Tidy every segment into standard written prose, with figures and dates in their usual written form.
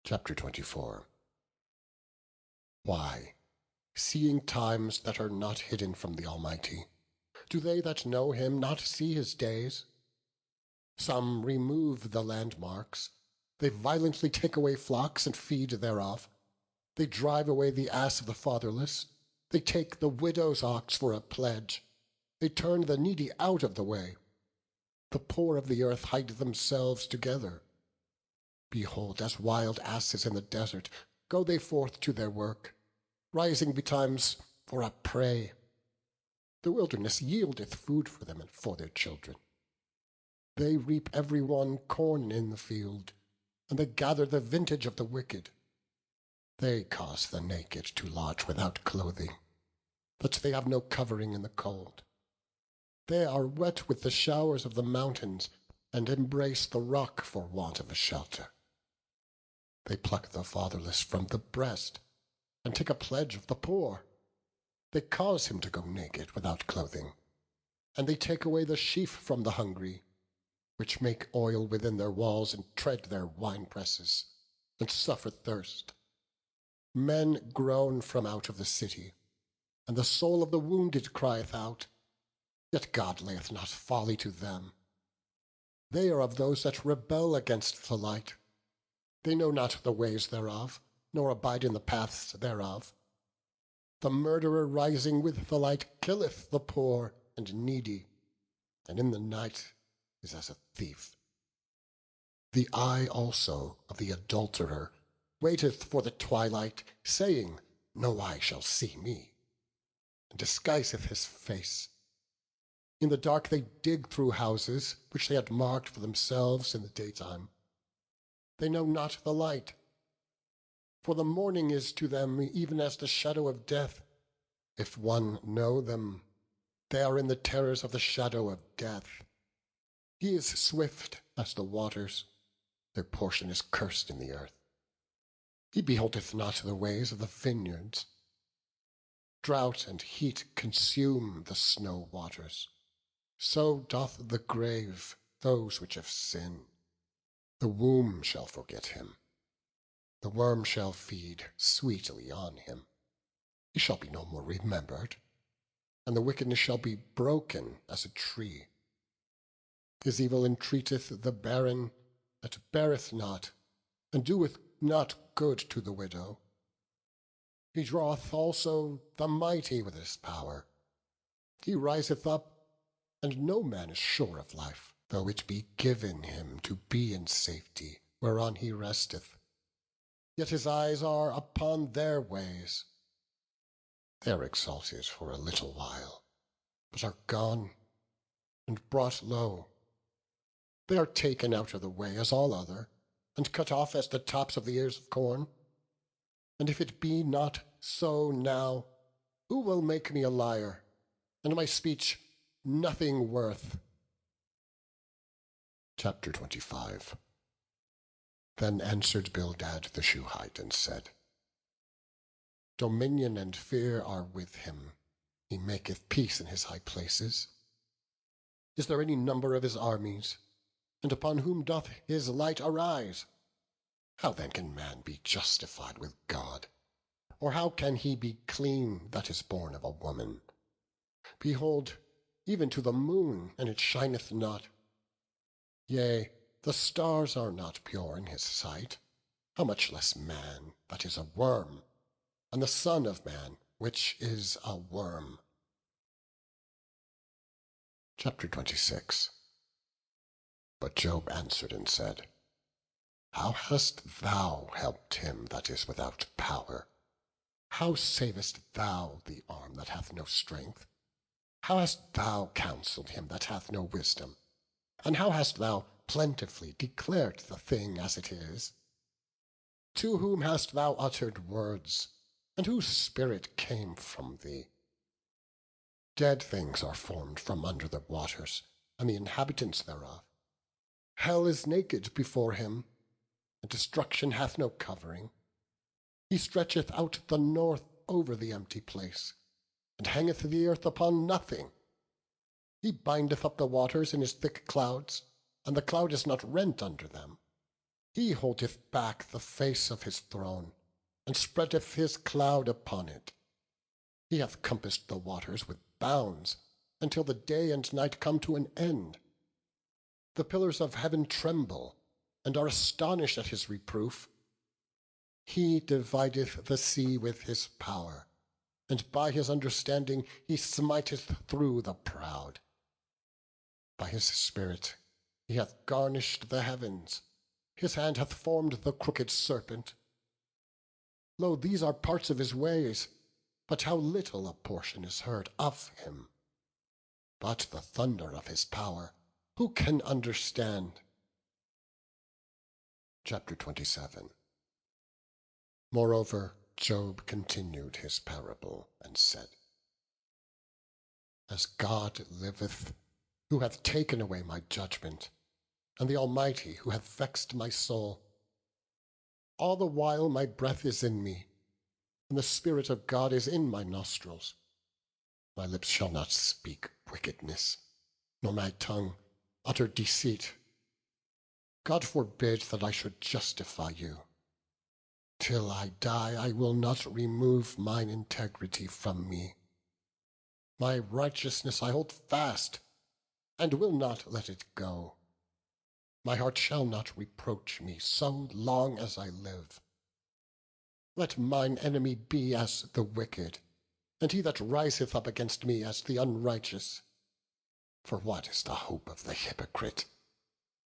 Chapter 24. Why, seeing times that are not hidden from the Almighty, do they that know him not see his days? Some remove the landmarks, they violently take away flocks and feed thereof. They drive away the ass of the fatherless, they take the widow's ox for a pledge. They turn the needy out of the way. The poor of the earth hide themselves together. Behold, as wild asses in the desert, go they forth to their work, rising betimes for a prey. The wilderness yieldeth food for them and for their children. They reap every one corn in the field, and they gather the vintage of the wicked. They cause the naked to lodge without clothing, that they have no covering in the cold. They are wet with the showers of the mountains, and embrace the rock for want of a shelter. They pluck the fatherless from the breast, and take a pledge of the poor. They cause him to go naked without clothing, and they take away the sheaf from the hungry, which make oil within their walls, and tread their winepresses, and suffer thirst. Men groan from out of the city, and the soul of the wounded crieth out. Yet God layeth not folly to them. They are of those that rebel against the light. They know not the ways thereof, nor abide in the paths thereof. The murderer rising with the light killeth the poor and needy, and in the night is as a thief. The eye also of the adulterer waiteth for the twilight, saying, No eye shall see me, and disguiseth his face. In the dark they dig through houses, which they had marked for themselves in the daytime. They know not the light, for the morning is to them even as the shadow of death. If one know them, they are in the terrors of the shadow of death. He is swift as the waters, their portion is cursed in the earth. He beholdeth not the ways of the vineyards. Drought and heat consume the snow waters. So doth the grave those which have sinned. The womb shall forget him. The worm shall feed sweetly on him. He shall be no more remembered, and the wickedness shall be broken as a tree. His evil entreateth the barren that beareth not, and doeth not good to the widow. He draweth also the mighty with his power. He riseth up, and no man is sure of life, though it be given him to be in safety, whereon he resteth. Yet his eyes are upon their ways. They are exalted for a little while, but are gone, and brought low. They are taken out of the way as all other, and cut off as the tops of the ears of corn. And if it be not so now, who will make me a liar, and my speech nothing worth? Chapter 25. Then answered Bildad the Shuhite, and said, Dominion and fear are with him. He maketh peace in his high places. Is there any number of his armies? And upon whom doth his light arise? How then can man be justified with God? Or how can he be clean that is born of a woman? Behold, even to the moon, and it shineth not. Yea, the stars are not pure in his sight. How much less man that is a worm, and the Son of Man, which is a worm. Chapter 26. But Job answered and said, How hast thou helped him that is without power? How savest thou the arm that hath no strength? How hast thou counselled him that hath no wisdom? And how hast thou plentifully declared the thing as it is? To whom hast thou uttered words, and whose spirit came from thee? Dead things are formed from under the waters, and the inhabitants thereof. Hell is naked before him, and destruction hath no covering. He stretcheth out the north over the empty place, and hangeth the earth upon nothing. He bindeth up the waters in his thick clouds, and the cloud is not rent under them. He holdeth back the face of his throne, and spreadeth his cloud upon it. He hath compassed the waters with bounds, until the day and night come to an end. The pillars of heaven tremble, and are astonished at his reproof. He divideth the sea with his power, and by his understanding he smiteth through the proud. By his spirit he hath garnished the heavens, his hand hath formed the crooked serpent. Lo, these are parts of his ways, but how little a portion is heard of him. But the thunder of his power, who can understand? Chapter 27. Moreover, Job continued his parable, and said, As God liveth, who hath taken away my judgment, and the Almighty, who hath vexed my soul, all the while my breath is in me, and the Spirit of God is in my nostrils, my lips shall not speak wickedness, nor my tongue utter deceit. God forbid that I should justify you. Till I die, I will not remove mine integrity from me. My righteousness I hold fast, and will not let it go. My heart shall not reproach me so long as I live. Let mine enemy be as the wicked, and he that riseth up against me as the unrighteous. For what is the hope of the hypocrite,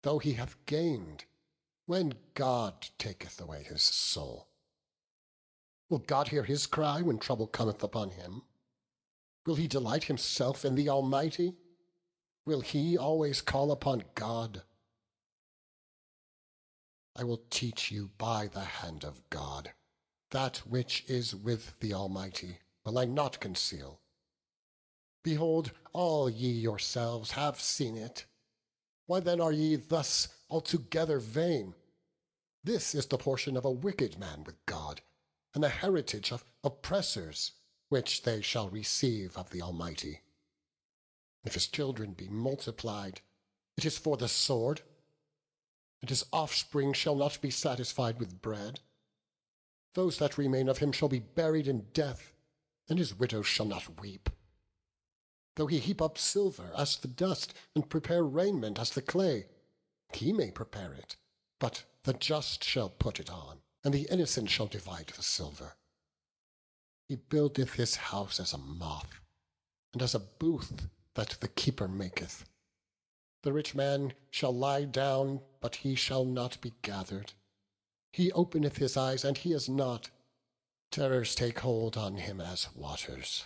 though he hath gained, when God taketh away his soul? Will God hear his cry when trouble cometh upon him? Will he delight himself in the Almighty? Will he always call upon God? I will teach you by the hand of God. That which is with the Almighty will I not conceal. Behold, all ye yourselves have seen it. Why then are ye thus altogether vain? This is the portion of a wicked man with God, and the heritage of oppressors, which they shall receive of the Almighty. If his children be multiplied, it is for the sword, and his offspring shall not be satisfied with bread. Those that remain of him shall be buried in death, and his widows shall not weep. Though he heap up silver as the dust, and prepare raiment as the clay, he may prepare it, but the just shall put it on, and the innocent shall divide the silver. He buildeth his house as a moth, and as a booth that the keeper maketh. The rich man shall lie down, but he shall not be gathered. He openeth his eyes, and he is not. Terrors take hold on him as waters.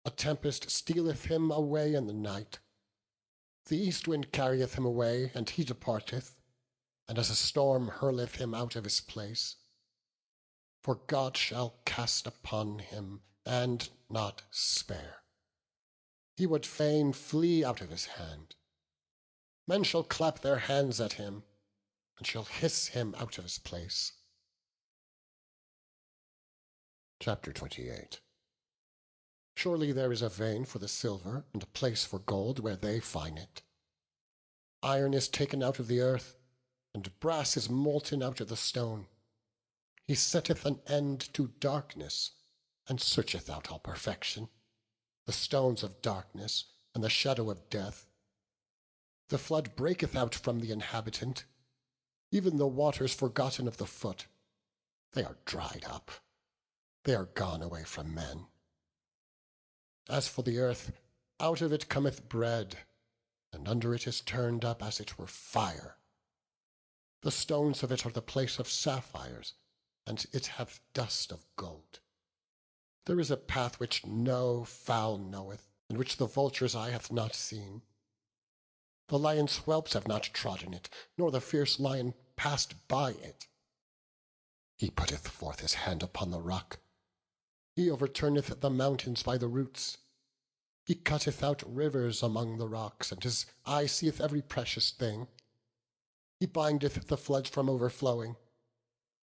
A tempest stealeth him away in the night. The east wind carrieth him away, and he departeth, and as a storm hurleth him out of his place. For God shall cast upon him, and not spare. He would fain flee out of his hand. Men shall clap their hands at him, and shall hiss him out of his place. Chapter 28. Surely there is a vein for the silver, and a place for gold where they find it. Iron is taken out of the earth, and brass is molten out of the stone. He setteth an end to darkness, and searcheth out all perfection, the stones of darkness, and the shadow of death. The flood breaketh out from the inhabitant, even the waters forgotten of the foot. They are dried up, they are gone away from men. As for the earth, out of it cometh bread, and under it is turned up as it were fire. The stones of it are the place of sapphires, and it hath dust of gold. There is a path which no fowl knoweth, and which the vulture's eye hath not seen. The lion's whelps have not trodden it, nor the fierce lion passed by it. He putteth forth his hand upon the rock. He overturneth the mountains by the roots. He cutteth out rivers among the rocks, and his eye seeth every precious thing. He bindeth the floods from overflowing,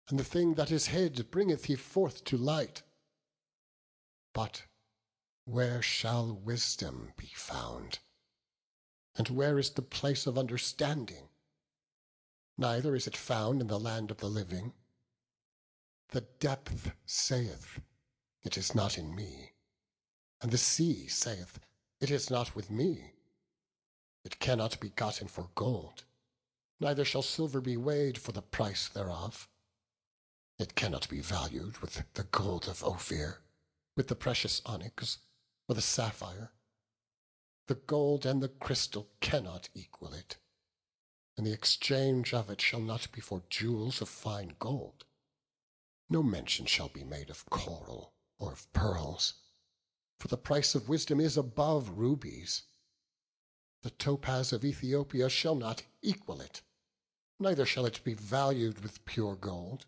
and the thing that is hid bringeth he forth to light. But where shall wisdom be found? And where is the place of understanding? neither is it found in the land of the living. The depth saith, it is not in me, and the sea saith, it is not with me. It cannot be gotten for gold, neither shall silver be weighed for the price thereof. It cannot be valued with the gold of Ophir, with the precious onyx, or the sapphire. The gold and the crystal cannot equal it, and the exchange of it shall not be for jewels of fine gold. No mention shall be made of coral or of pearls, for the price of wisdom is above rubies. The topaz of Ethiopia shall not equal it, neither shall it be valued with pure gold.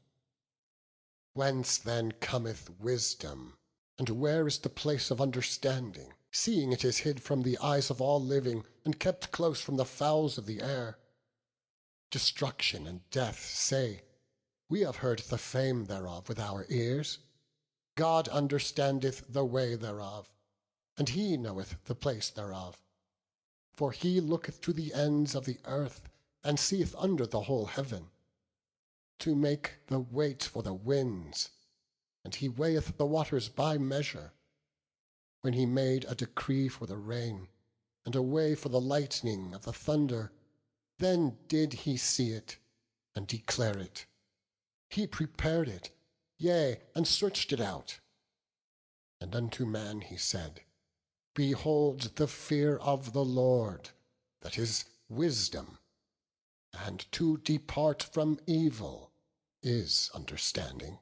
Whence then cometh wisdom, and where is the place of understanding, seeing it is hid from the eyes of all living, and kept close from the fowls of the air? Destruction and death say, we have heard the fame thereof with our ears. God understandeth the way thereof, and he knoweth the place thereof. For he looketh to the ends of the earth, and seeth under the whole heaven, to make the weight for the winds, and he weigheth the waters by measure. When he made a decree for the rain, and a way for the lightning of the thunder, then did he see it, and declare it. He prepared it, yea, and searched it out. And unto man he said, behold the fear of the Lord, that is wisdom, and to depart from evil is understanding.